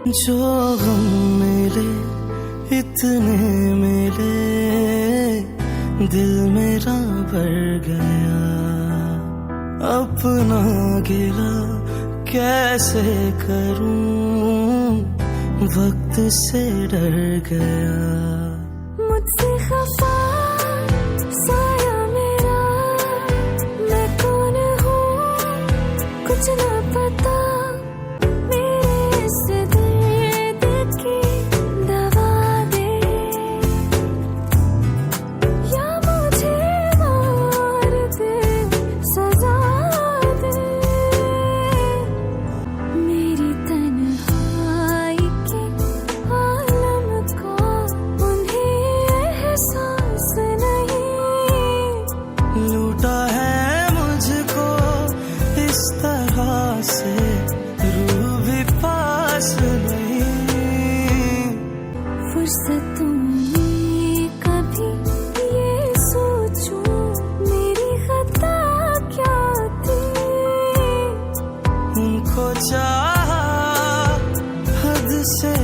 जो हम मिले इतने मिले, दिल मेरा भर गया। अपना गिला कैसे करूं, वक्त से डर गया। मुझसे खफा साया मेरा, मैं कौन हूँ कुछ ना पता। मेरे इस दर्द की दवा दे, या मुझे मार दे, सजा दे। मेरी तन्हाई के आलम को उन्हें एहसास नहीं। लूटा है मुझको इस तरह से, रूह भी पास नहीं। फुर्सतों में कभी ये सोचूं, मेरी खता क्या थी। उनको चाहा हद से